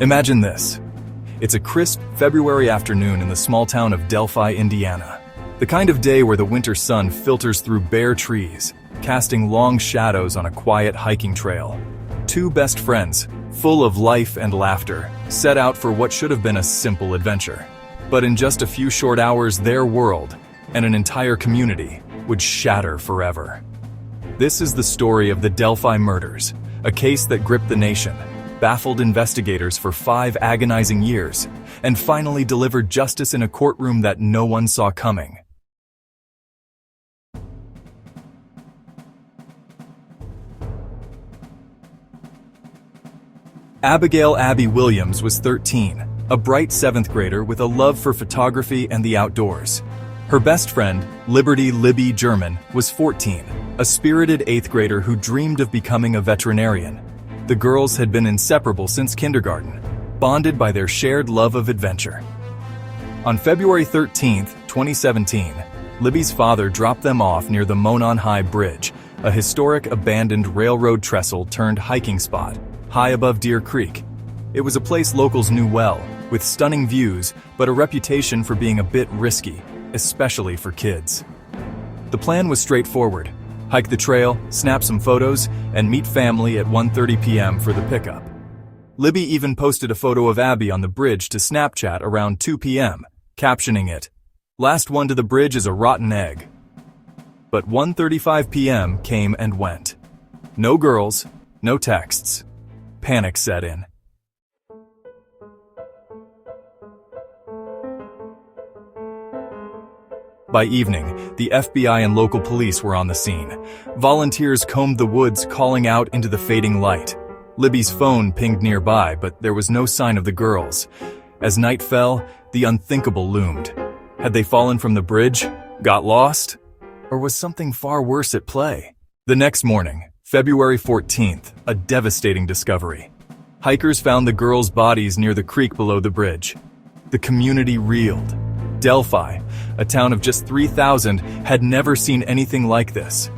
Imagine this. It's a crisp February afternoon in the small town of Delphi, Indiana. The kind of day where the winter sun filters through bare trees, casting long shadows on a quiet hiking trail. Two best friends, full of life and laughter, set out for what should have been a simple adventure. But in just a few short hours, their world, and an entire community, would shatter forever. This is the story of the Delphi Murders, a case that gripped the nation, baffled investigators for 5 agonizing years, and finally delivered justice in a courtroom that no one saw coming. Abigail Abby Williams was 13, a bright 7th grader with a love for photography and the outdoors. Her best friend, Libby German, was 14, a spirited 8th grader who dreamed of becoming a veterinarian. The girls had been inseparable since kindergarten, bonded by their shared love of adventure. On February 13, 2017, Libby's father dropped them off near the Monon High Bridge, a historic abandoned railroad trestle turned hiking spot, high above Deer Creek. It was a place locals knew well, with stunning views, but a reputation for being a bit risky, especially for kids. The plan was straightforward: hike the trail, snap some photos, and meet family at 1:30 p.m. for the pickup. Libby even posted a photo of Abby on the bridge to Snapchat around 2 p.m., captioning it, "Last one to the bridge is a rotten egg." But 1:35 p.m. came and went. No girls, no texts. Panic set in. By evening, the FBI and local police were on the scene. Volunteers combed the woods, calling out into the fading light. Libby's phone pinged nearby, but there was no sign of the girls. As night fell, the unthinkable loomed. Had they fallen from the bridge? Got lost? Or was something far worse at play? The next morning, February 14th, a devastating discovery. Hikers found the girls' bodies near the creek below the bridge. The community reeled. Delphi, a town of just 3,000, had never seen anything like this.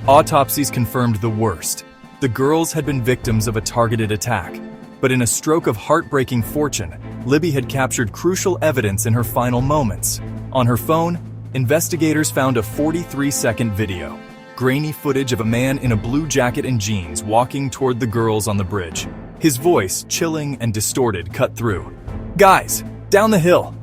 Autopsies confirmed the worst. The girls had been victims of a targeted attack. But in a stroke of heartbreaking fortune, Libby had captured crucial evidence in her final moments. On her phone, investigators found a 43-second video. Grainy footage of a man in a blue jacket and jeans walking toward the girls on the bridge. His voice, chilling and distorted, cut through. "Guys, down the hill!"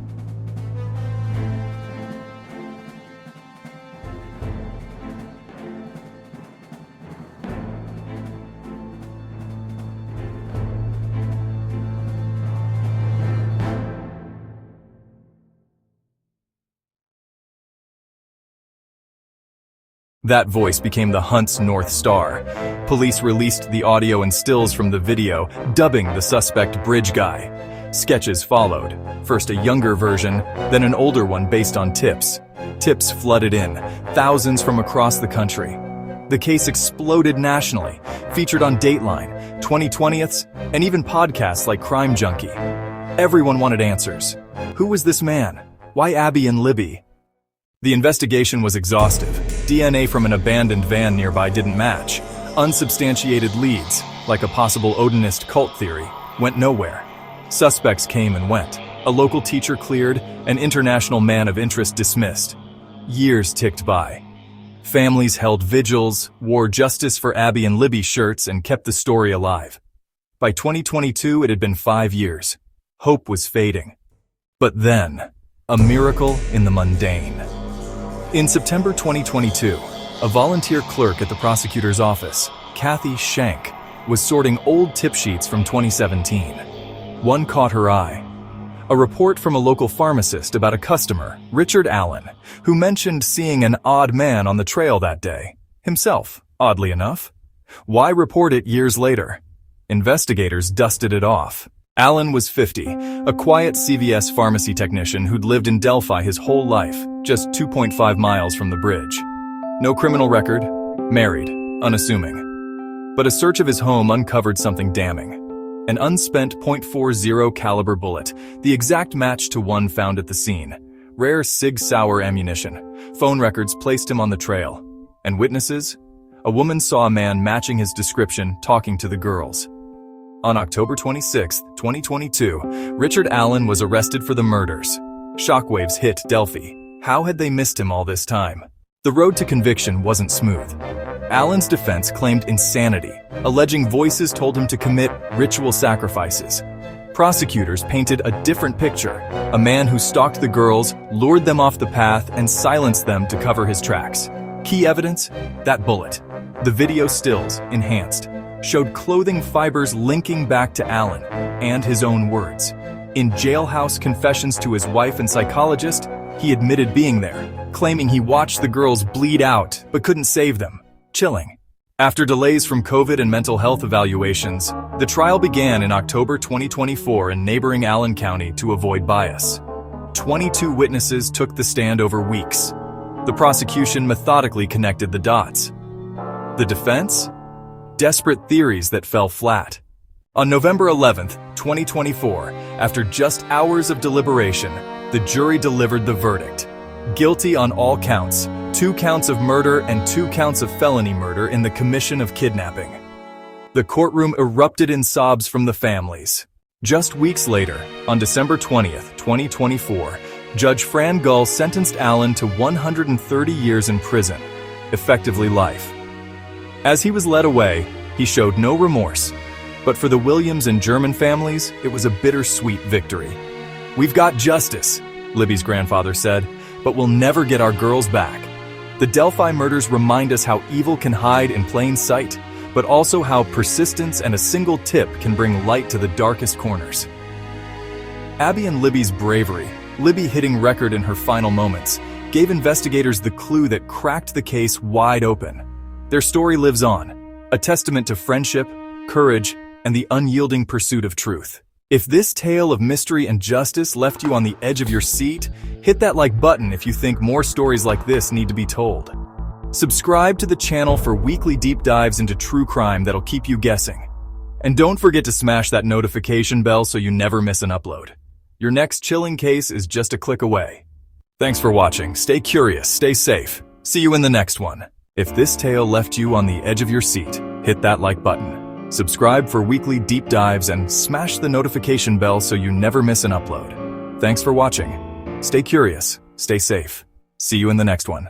That voice became the hunt's North Star. Police released the audio and stills from the video, dubbing the suspect Bridge Guy. Sketches followed, first a younger version, then an older one based on tips. Tips flooded in, thousands from across the country. The case exploded nationally, featured on Dateline, 2020ths, and even podcasts like Crime Junkie. Everyone wanted answers. Who was this man? Why Abby and Libby? The investigation was exhaustive. DNA from an abandoned van nearby didn't match. Unsubstantiated leads, like a possible Odinist cult theory, went nowhere. Suspects came and went. A local teacher cleared, an international man of interest dismissed. Years ticked by. Families held vigils, wore Justice for Abby and Libby shirts, and kept the story alive. By 2022, it had been 5 years. Hope was fading. But then, a miracle in the mundane. In September 2022, a volunteer clerk at the prosecutor's office, Kathy Schenk, was sorting old tip sheets from 2017. One caught her eye. A report from a local pharmacist about a customer, Richard Allen, who mentioned seeing an odd man on the trail that day. Himself, oddly enough. Why report it years later? Investigators dusted it off. Allen was 50, a quiet CVS pharmacy technician who'd lived in Delphi his whole life, just 2.5 miles from the bridge. No criminal record, married, unassuming. But a search of his home uncovered something damning. An unspent .40 caliber bullet, the exact match to one found at the scene. Rare Sig Sauer ammunition. Phone records placed him on the trail. And witnesses? A woman saw a man matching his description talking to the girls. On October 26, 2022, Richard Allen was arrested for the murders. Shockwaves hit Delphi. How had they missed him all this time? The road to conviction wasn't smooth. Allen's defense claimed insanity, alleging voices told him to commit ritual sacrifices. Prosecutors painted a different picture, a man who stalked the girls, lured them off the path, and silenced them to cover his tracks. Key evidence? That bullet. The video stills, enhanced, showed clothing fibers linking back to Allen, and his own words. In jailhouse confessions to his wife and psychologist, he admitted being there, claiming he watched the girls bleed out but couldn't save them. Chilling. After delays from COVID and mental health evaluations, the trial began in October 2024 in neighboring Allen County to avoid bias. 22 witnesses took the stand over weeks. The prosecution methodically connected the dots. The defense? Desperate theories that fell flat. On November 11, 2024, after just hours of deliberation, the jury delivered the verdict. Guilty on all counts, 2 counts of murder and 2 counts of felony murder in the commission of kidnapping. The courtroom erupted in sobs from the families. Just weeks later, on December 20, 2024, Judge Fran Gull sentenced Allen to 130 years in prison, effectively life. As he was led away, he showed no remorse. But for the Williams and German families, it was a bittersweet victory. "We've got justice," Libby's grandfather said, "but we'll never get our girls back." The Delphi murders remind us how evil can hide in plain sight, but also how persistence and a single tip can bring light to the darkest corners. Abby and Libby's bravery, Libby hitting record in her final moments, gave investigators the clue that cracked the case wide open. Their story lives on, a testament to friendship, courage, and the unyielding pursuit of truth. If this tale of mystery and justice left you on the edge of your seat, hit that like button if you think more stories like this need to be told. Subscribe to the channel for weekly deep dives into true crime that'll keep you guessing. And don't forget to smash that notification bell so you never miss an upload. Your next chilling case is just a click away. Thanks for watching. Stay curious, stay safe. See you in the next one. If this tale left you on the edge of your seat, hit that like button. Subscribe for weekly deep dives and smash the notification bell so you never miss an upload. Thanks for watching. Stay curious, stay safe. See you in the next one.